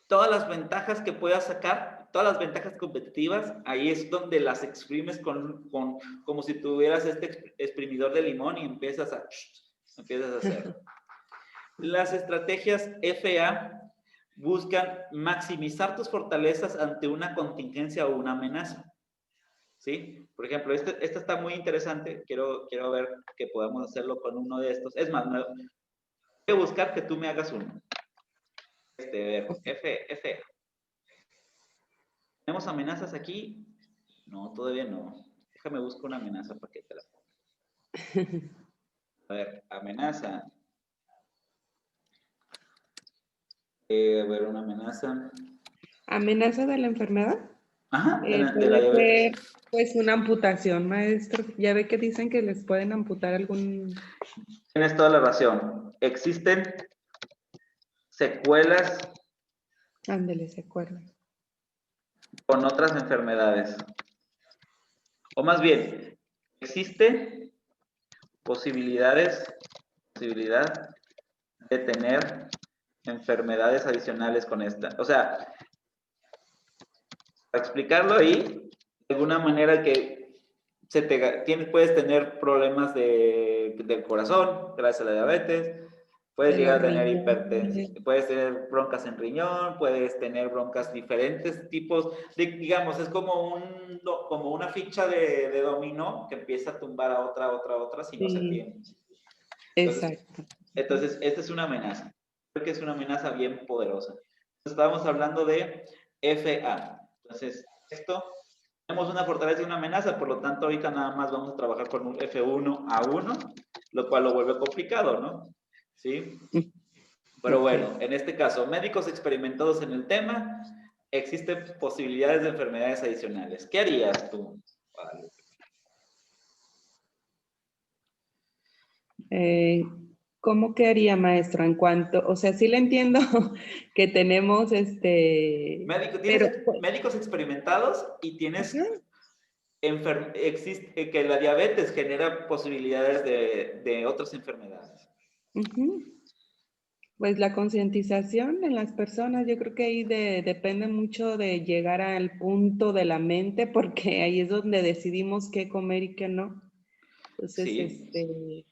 todas las ventajas que puedas sacar, todas las ventajas competitivas, ahí es donde las exprimes como si tuvieras este exprimidor de limón y empiezas a hacer. Las estrategias FA buscan maximizar tus fortalezas ante una contingencia o una amenaza. ¿Sí? Por ejemplo, esta está muy interesante. Quiero ver que podamos hacerlo con uno de estos. Es más, voy a buscar que tú me hagas uno. A ver, F. ¿Tenemos amenazas aquí? No, todavía no. Déjame buscar una amenaza para que te la ponga. A ver, amenaza. A ver, una amenaza. ¿Amenaza de la enfermedad? Ajá, de la Puede diabetes. ser, pues, una amputación, maestro. Ya ve que dicen que les pueden amputar algún... Tienes toda la razón. Existen secuelas Ándele, se acuerda. con otras enfermedades. O más bien, existe posibilidad de tener enfermedades adicionales con esta. O sea, para explicarlo ahí, de alguna manera que puedes tener problemas del corazón, gracias a la diabetes, puedes De los llegar a tener riñones. hipertensión, puedes tener broncas en riñón, puedes tener broncas diferentes tipos, digamos, es como una ficha de dominó que empieza a tumbar a otra si no se Sí, atiende. exacto. Entonces, esta es una amenaza. Creo que es una amenaza bien poderosa. Estábamos hablando de FA. Entonces, tenemos una fortaleza y una amenaza, por lo tanto, ahorita nada más vamos a trabajar con un F1A1, lo cual lo vuelve complicado, ¿no? ¿Sí? Pero bueno, en este caso, médicos experimentados en el tema, existen posibilidades de enfermedades adicionales. ¿Qué harías tú? ¿Cómo quedaría, maestro? En cuanto, o sea, sí le entiendo que tenemos Tienes pero médicos experimentados y tienes ajá, existe que la diabetes genera posibilidades de otras enfermedades. pues la concientización en las personas, yo creo que ahí depende mucho de llegar al punto de la mente, porque ahí es donde decidimos qué comer y qué no. Entonces, Sí.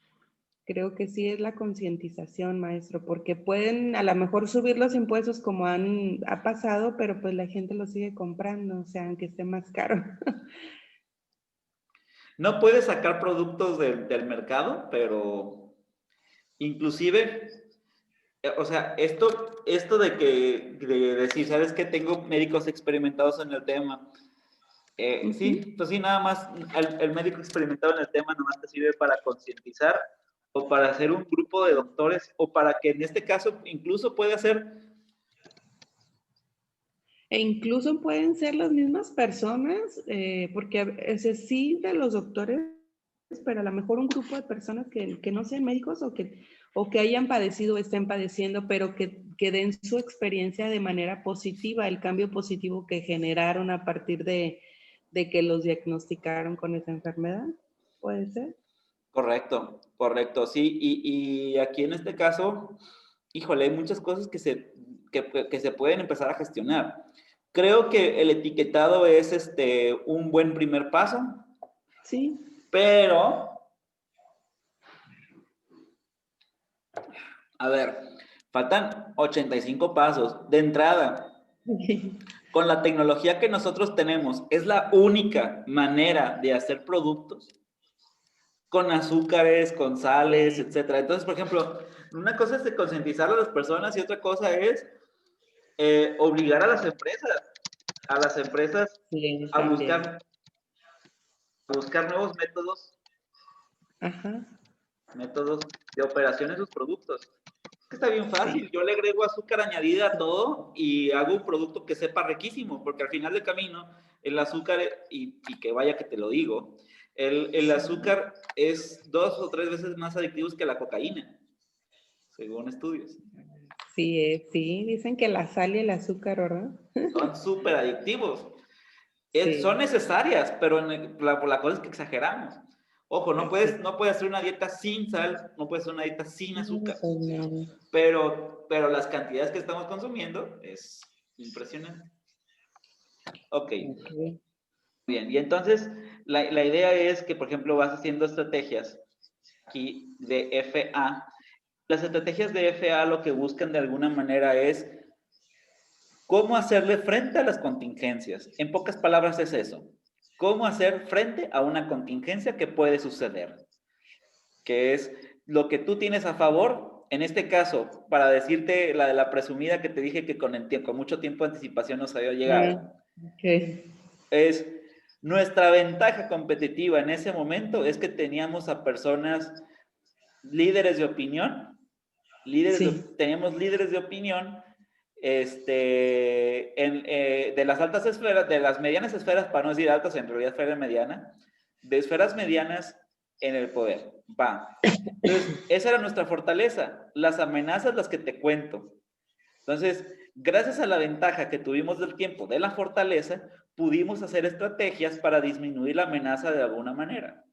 Creo que sí es la concientización, maestro, porque pueden a lo mejor subir los impuestos como ha pasado, pero pues la gente lo sigue comprando, o sea, aunque esté más caro. No puedes sacar productos del mercado, pero inclusive, o sea, esto de decir, ¿sabes qué? Tengo médicos experimentados en el tema. Sí, pues sí, nada más el médico experimentado en el tema nomás te sirve para concientizar o para hacer un grupo de doctores o para que en este caso incluso puede hacer. E incluso pueden ser las mismas personas, porque sí de los doctores, pero a lo mejor un grupo de personas que no sean médicos o que hayan padecido o estén padeciendo, pero que den su experiencia de manera positiva, el cambio positivo que generaron a partir de que los diagnosticaron con esa enfermedad. ¿Puede ser? Correcto, correcto, sí. Y aquí en este caso, híjole, hay muchas cosas que se pueden empezar a gestionar. Creo que el etiquetado es un buen primer paso, Sí. pero, a ver, faltan 85 pasos. De entrada, con la tecnología que nosotros tenemos, es la única manera de hacer productos con azúcares, con sales, etcétera. Entonces, por ejemplo, una cosa es de concientizar a las personas y otra cosa es obligar a las empresas Sí, a también. buscar nuevos Ajá. métodos de operación en sus productos. Es que está bien Sí. fácil, yo le agrego azúcar añadida a todo y hago un producto que sepa riquísimo, porque al final del camino el azúcar, y que vaya que te lo digo, el azúcar es 2 o 3 veces más adictivo que la cocaína, según estudios. Sí, sí, dicen que la sal y el azúcar, ¿verdad? Son súper adictivos. Son Sí. necesarias, pero la cosa es que exageramos. Ojo, Sí. no puedes hacer una dieta sin sal, no puedes hacer una dieta sin azúcar, Pues no. pero las cantidades que estamos consumiendo es impresionante. Ok, Ok. bien. Y entonces, la idea es que, por ejemplo, vas haciendo estrategias aquí de FA. Las estrategias de FA lo que buscan de alguna manera es cómo hacerle frente a las contingencias. En pocas palabras es eso. Cómo hacer frente a una contingencia que puede suceder. Que es lo que tú tienes a favor. En este caso, para decirte la de la presumida que te dije que con mucho tiempo de anticipación nos había Ah, llegado, ok. es nuestra ventaja competitiva en ese momento es que teníamos a personas líderes de opinión, Sí. teníamos líderes de opinión de las altas esferas, de las medianas esferas, para no decir altas, en realidad esfera mediana, de esferas medianas en el poder. Va. Entonces, esa era nuestra fortaleza, las amenazas las que te cuento. Entonces, gracias a la ventaja que tuvimos del tiempo de la fortaleza, pudimos hacer estrategias para disminuir la amenaza de alguna manera.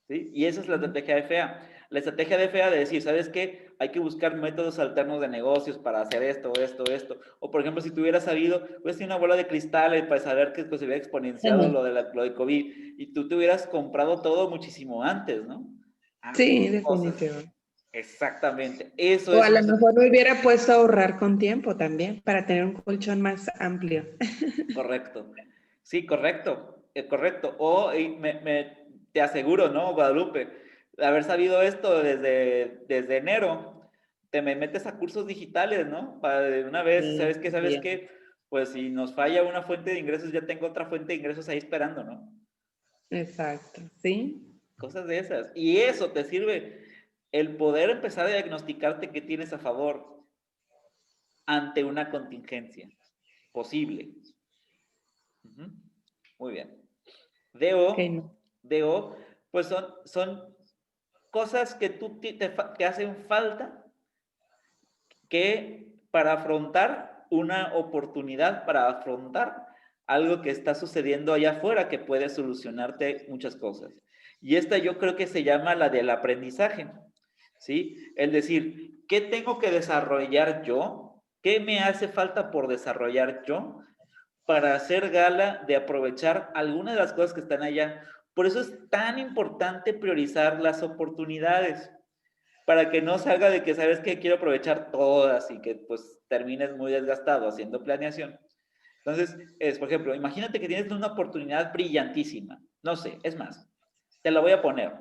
¿Sí? Y esa es la estrategia de FEA. La estrategia de FEA de decir, ¿sabes qué? Hay que buscar métodos alternos de negocios para hacer esto, esto, esto. O, por ejemplo, si tú hubieras sabido, pues tiene una bola de cristal para saber que se hubiera exponenciado lo de COVID y tú te hubieras comprado todo muchísimo antes, ¿no? Sí, Cosas. definitivamente. Exactamente. Eso O es a lo una... mejor me hubiera puesto a ahorrar con tiempo también para tener un colchón más amplio. Correcto. Sí, correcto. Correcto. O te aseguro, ¿no, Guadalupe? De haber sabido esto desde enero, te me metes a cursos digitales, ¿no? Para de una vez, Sí, ¿sabes qué? ¿Sabes bien. qué? Pues si nos falla una fuente de ingresos, ya tengo otra fuente de ingresos ahí esperando, ¿no? Exacto. Sí. Cosas de esas. Y eso te sirve el poder empezar a diagnosticarte qué tienes a favor ante una contingencia posible. Ujú. Muy bien. Ok, no. DO, pues son cosas que te hacen falta que para afrontar una oportunidad, para afrontar algo que está sucediendo allá afuera que puede solucionarte muchas cosas. Y esta yo creo que se llama la del aprendizaje, ¿sí? El decir, ¿qué tengo que desarrollar yo? ¿Qué me hace falta por desarrollar yo para hacer gala de aprovechar algunas de las cosas que están allá? Por eso es tan importante priorizar las oportunidades, para que no salga de que sabes que quiero aprovechar todas y que pues termines muy desgastado haciendo planeación. Entonces, por ejemplo, imagínate que tienes una oportunidad brillantísima. No sé, es más, te la voy a poner.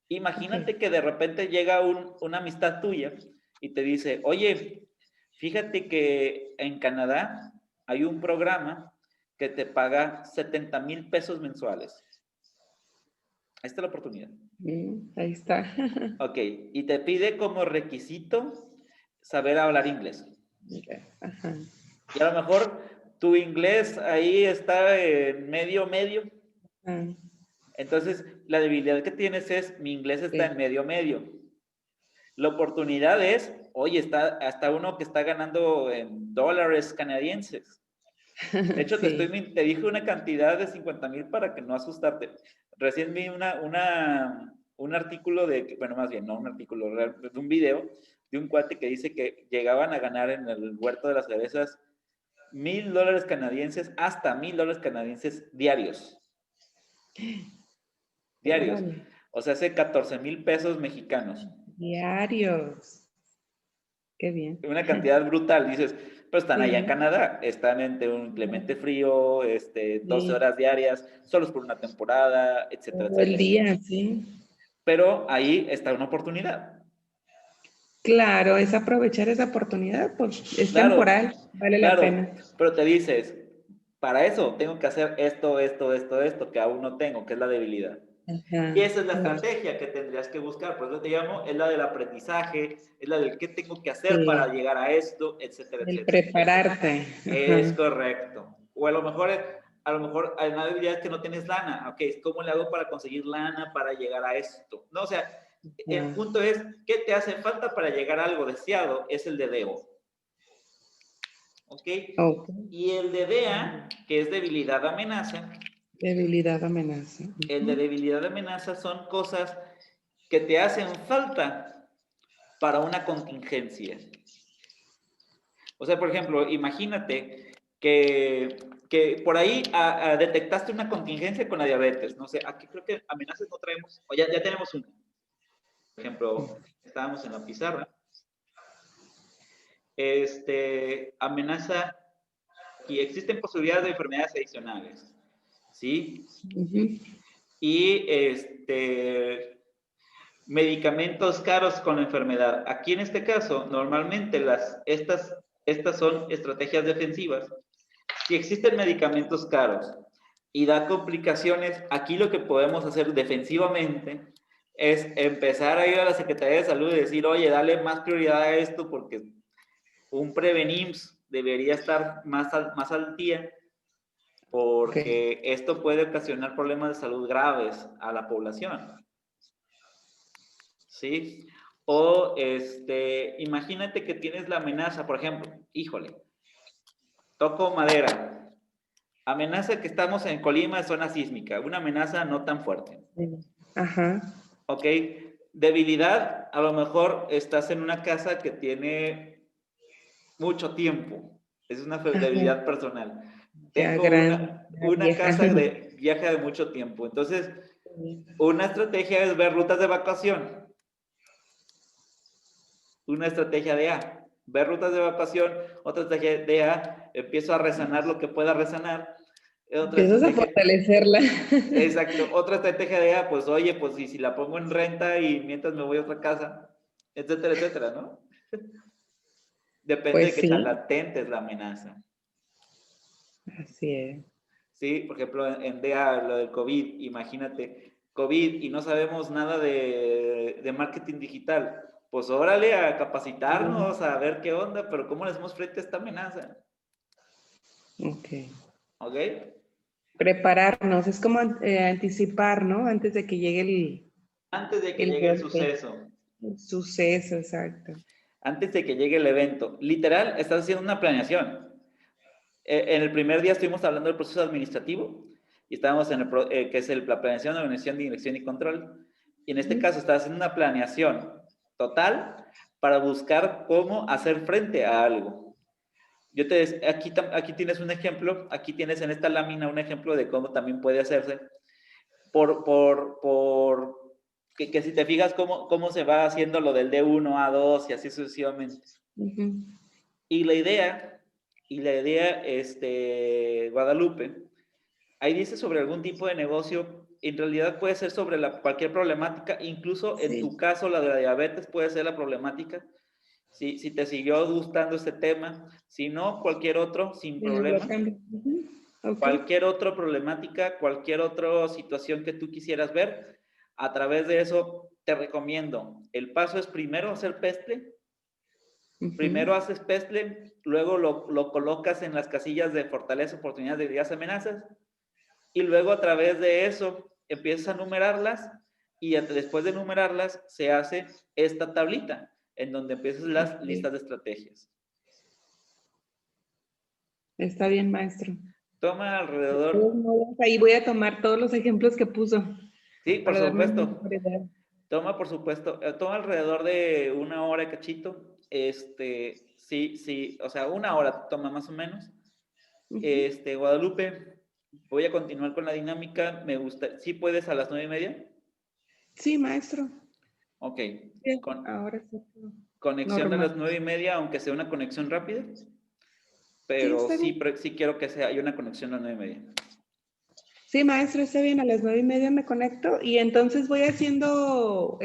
Imagínate que de repente llega una amistad tuya y te dice, oye, fíjate que en Canadá hay un programa que te paga 70,000 pesos mensuales. Ahí está la oportunidad. Ahí está. Ok, y te pide como requisito saber hablar inglés. Ajá. Y a lo mejor tu inglés ahí está en medio. Entonces, la debilidad que tienes es, mi inglés está en medio. La oportunidad es, oye, está hasta uno que está ganando en dólares canadienses. De hecho, Sí. te dije una cantidad de 50,000 para que no asustarte. Recién vi un artículo bueno, más bien, no un artículo, de un video de un cuate que dice que llegaban a ganar en el huerto de las cerezas $1,000 canadienses, hasta $1,000 canadienses diarios. Diarios. Órale. O sea, hace 14,000 pesos mexicanos. Diarios. Qué bien. Una cantidad brutal. Dices, pero están allá en Sí. Canadá, están en un inclemente frío, 12 Sí. horas diarias, solos por una temporada, etcétera, Todo el etcétera. día, sí. Pero ahí está una oportunidad. Claro, es aprovechar esa oportunidad, pues es Claro, temporal, vale la claro, pena. pero te dices, para eso tengo que hacer esto, que aún no tengo, que es la debilidad. Y Ajá. esa es la estrategia que tendrías que buscar. Por eso te llamo, es la del aprendizaje, es la del qué tengo que hacer para Sí, llegar a esto, etcétera, el etcétera. prepararte. Es Ajá. correcto. O a lo mejor hay una debilidad es que no tienes lana. Ok, ¿cómo le hago para conseguir lana para llegar a esto? No, o sea, el punto es, ¿qué te hace falta para llegar a algo deseado? Es el dedeo. ¿Ok? Y el de DEA, que es debilidad amenaza. Debilidad, amenaza. El de debilidad amenaza son cosas que te hacen falta para una contingencia. O sea, por ejemplo, imagínate que por ahí detectaste una contingencia con la diabetes. No sé, aquí creo que amenazas no traemos, o ya tenemos una. Por ejemplo, estábamos en la pizarra. Amenaza, y existen posibilidades de enfermedades adicionales, ¿sí? Y medicamentos caros con la enfermedad. Aquí en este caso, normalmente estas son estrategias defensivas. Si existen medicamentos caros y da complicaciones, aquí lo que podemos hacer defensivamente es empezar a ir a la Secretaría de Salud y decir, oye, dale más prioridad a esto porque un Prevenims debería estar más al día, porque esto puede ocasionar problemas de salud graves a la población. ¿Sí? O imagínate que tienes la amenaza, por ejemplo, híjole, toco madera, amenaza que estamos en Colima, zona sísmica, una amenaza no tan fuerte. Ajá. Ok, debilidad, a lo mejor estás en una casa que tiene mucho tiempo, es una debilidad personal. Ya Tengo grande, una vieja. casa vieja de mucho tiempo, entonces una estrategia es ver rutas de evacuación. Una estrategia de A, ver rutas de evacuación, otra estrategia de A, empiezo a resanar lo que pueda resanar. Otra Empiezas a estrategia, fortalecerla. exacto, otra estrategia de A, pues oye, pues si la pongo en renta y mientras me voy a otra casa, etcétera, etcétera, ¿no? Depende de Pues qué tan sí, latente es la amenaza. así es. Sí, por ejemplo, en DEA, lo del COVID, imagínate, COVID y no sabemos nada de marketing digital. Pues órale a capacitarnos, a ver qué onda, pero ¿cómo le hacemos frente a esta amenaza? Ok. ¿Ok? Prepararnos, es como anticipar, ¿no? Antes de que llegue Antes de que el llegue el golpe, suceso, el suceso, exacto. antes de que llegue el evento, literal, estás haciendo una planeación. En el primer día estuvimos hablando del proceso administrativo y estábamos en que es la planeación, organización, dirección y control. Y en este caso estás haciendo una planeación total para buscar cómo hacer frente a algo. Aquí tienes un ejemplo, aquí tienes en esta lámina un ejemplo de cómo también puede hacerse. que si te fijas cómo se va haciendo lo del D1, A2 y así sucesivamente. Y la idea, Guadalupe, ahí dice sobre algún tipo de negocio, en realidad puede ser sobre cualquier problemática, incluso en tu caso la de la diabetes puede ser la problemática, si te siguió gustando este tema, si no, cualquier otro, sin problema. Cualquier otra problemática, cualquier otra situación que tú quisieras ver, a través de eso te recomiendo. El paso es primero hacer PESTLE. Primero haces PESTLE, luego lo colocas en las casillas de fortaleza, oportunidades, debilidades, amenazas, y luego a través de eso empiezas a numerarlas, y después de numerarlas se hace esta tablita, en donde empiezas las listas de estrategias. Está bien, maestro. Toma alrededor... Ahí voy a tomar todos los ejemplos que puso. Sí, por supuesto. Toma, por supuesto. Toma alrededor de 1 hora y cachito. Sí, o sea, 1 hora toma más o menos. Guadalupe, voy a continuar con la dinámica. Me gusta. ¿Sí puedes a las 9:30? Sí, maestro. Ok. Sí, ahora sí. Conexión a las 9:30, aunque sea una conexión rápida. Pero sí quiero que haya una conexión a las 9:30. Sí, maestro, está bien. A las 9:30 me conecto y entonces voy haciendo